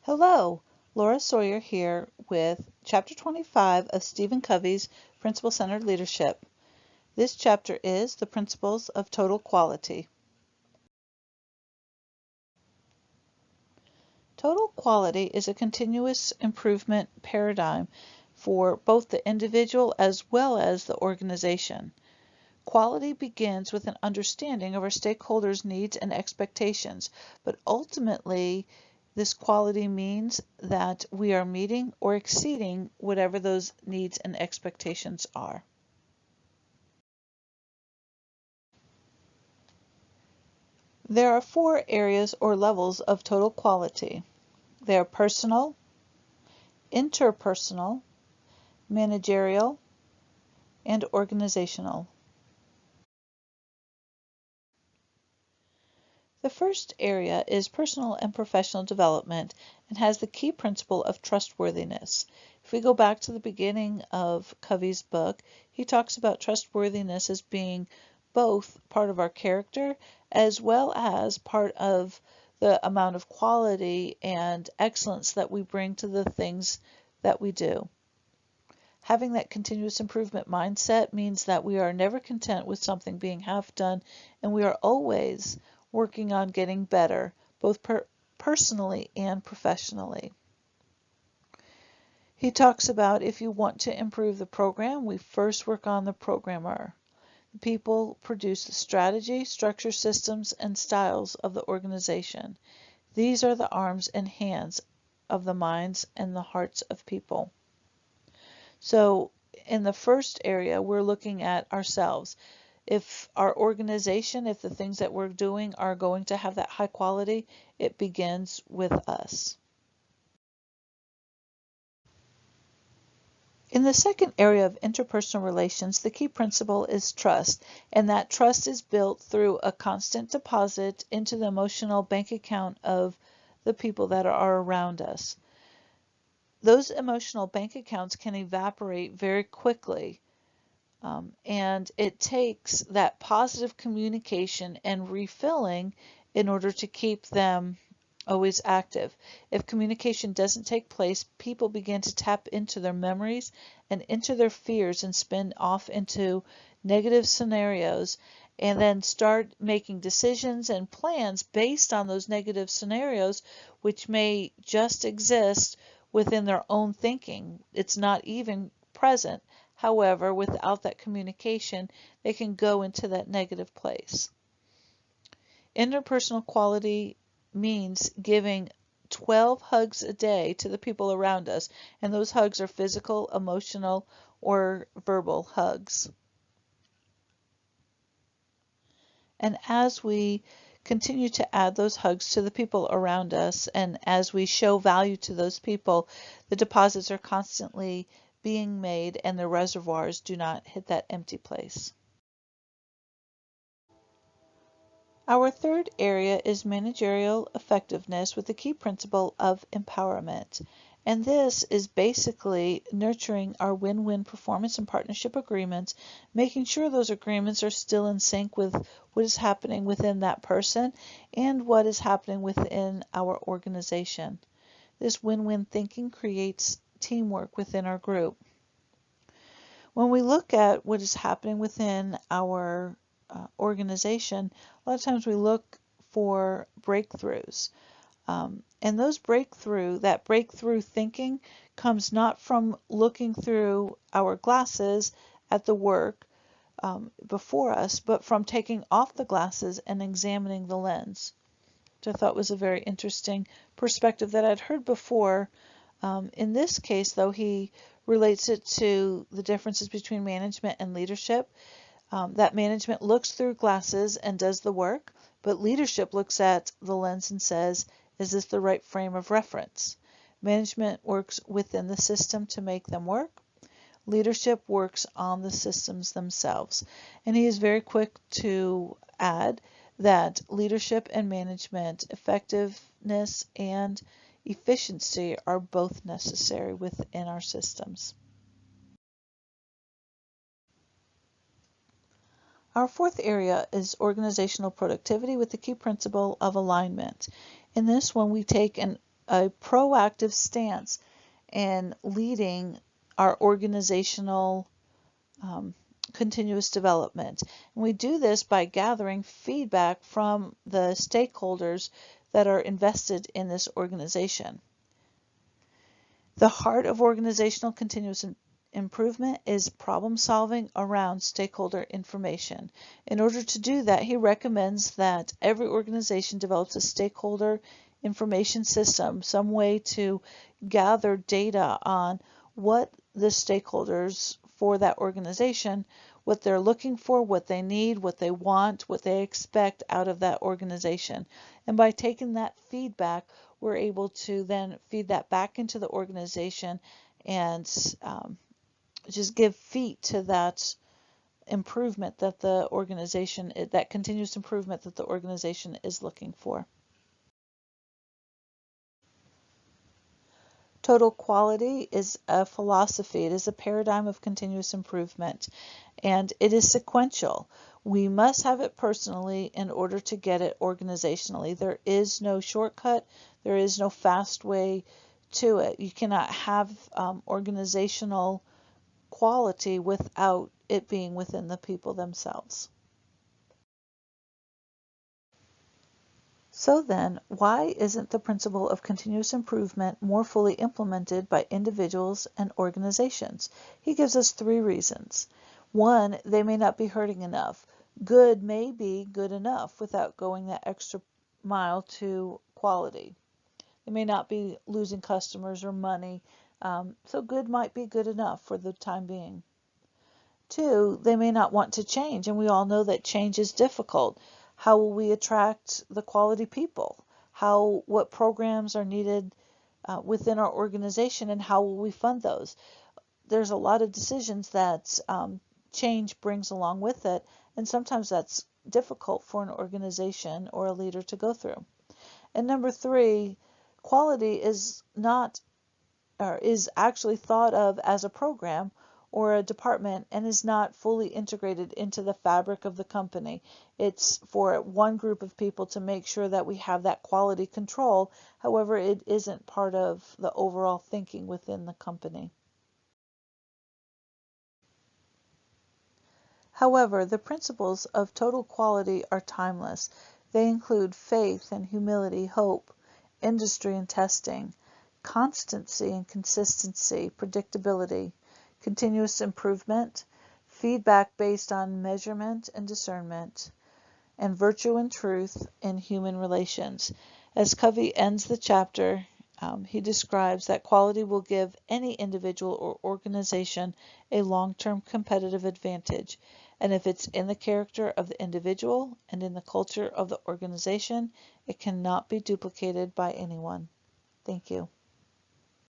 Hello, Laura Sawyer here with Chapter 25 of Stephen Covey's Principle-Centered Leadership. This chapter is The Principles of Total Quality. Total quality is a continuous improvement paradigm for both the individual as well as the organization. Quality begins with an understanding of our stakeholders' needs and expectations, but ultimately, this quality means that we are meeting or exceeding whatever those needs and expectations are. There are four areas or levels of total quality. They are personal, interpersonal, managerial, and organizational. The first area is personal and professional development and has the key principle of trustworthiness. If we go back to the beginning of Covey's book, he talks about trustworthiness as being both part of our character as well as part of the amount of quality and excellence that we bring to the things that we do. Having that continuous improvement mindset means that we are never content with something being half done, and we are always working on getting better, both personally and professionally. He talks about if you want to improve the program, we first work on the programmer. The people produce the strategy, structure, systems, and styles of the organization. These are the arms and hands of the minds and the hearts of people. So in the first area, we're looking at ourselves. If our organization, if the things that we're doing are going to have that high quality, it begins with us. In the second area of interpersonal relations, the key principle is trust, and that trust is built through a constant deposit into the emotional bank account of the people that are around us. Those emotional bank accounts can evaporate very quickly. And it takes that positive communication and refilling in order to keep them always active. If communication doesn't take place, people begin to tap into their memories and into their fears and spin off into negative scenarios and then start making decisions and plans based on those negative scenarios, which may just exist within their own thinking. It's not even present. However, without that communication, they can go into that negative place. Interpersonal quality means giving 12 hugs a day to the people around us, and those hugs are physical, emotional, or verbal hugs. And as we continue to add those hugs to the people around us, and as we show value to those people, the deposits are constantly being made and the reservoirs do not hit that empty place. Our third area is managerial effectiveness with the key principle of empowerment. And this is basically nurturing our win-win performance and partnership agreements, making sure those agreements are still in sync with what is happening within that person and what is happening within our organization. This win-win thinking creates teamwork within our group. When we look at what is happening within our organization, a lot of times we look for breakthroughs. And that breakthrough thinking comes not from looking through our glasses at the work before us, but from taking off the glasses and examining the lens, which I thought was a very interesting perspective that I'd heard before. In this case, though, he relates it to the differences between management and leadership. That management looks through glasses and does the work, but leadership looks at the lens and says, is this the right frame of reference? Management works within the system to make them work. Leadership works on the systems themselves. And he is very quick to add that leadership and management, effectiveness and efficiency are both necessary within our systems. Our fourth area is organizational productivity with the key principle of alignment. In this one, we take an a proactive stance in leading our organizational continuous development. And we do this by gathering feedback from the stakeholders that are invested in this organization. The heart of organizational continuous improvement is problem solving around stakeholder information. In order to do that, he recommends that every organization develops a stakeholder information system, some way to gather data on what the stakeholders for that organization, what they're looking for, what they need, what they want, what they expect out of that organization. And by taking that feedback, we're able to then feed that back into the organization and just give feet to that improvement that the organization, that continuous improvement that the organization is looking for. Total quality is a philosophy. It is a paradigm of continuous improvement, and it is sequential. We must have it personally in order to get it organizationally. There is no shortcut. There is no fast way to it. You cannot have organizational quality without it being within the people themselves. So then, why isn't the principle of continuous improvement more fully implemented by individuals and organizations? He gives us 3 reasons. 1, they may not be hurting enough. Good may be good enough without going that extra mile to quality. They may not be losing customers or money, so good might be good enough for the time being. 2, they may not want to change, and we all know that change is difficult. How will we attract the quality people? What programs are needed within our organization, and how will we fund those? There's a lot of decisions that change brings along with it, and sometimes that's difficult for an organization or a leader to go through. And number 3, quality is not, or is actually thought of as a program or a department and is not fully integrated into the fabric of the company. It's for one group of people to make sure that we have that quality control. However, it isn't part of the overall thinking within the company. However, the principles of total quality are timeless. They include faith and humility, hope, industry and testing, constancy and consistency, predictability, continuous improvement, feedback based on measurement and discernment, and virtue and truth in human relations. As Covey ends the chapter, he describes that quality will give any individual or organization a long-term competitive advantage. And if it's in the character of the individual and in the culture of the organization, it cannot be duplicated by anyone. Thank you.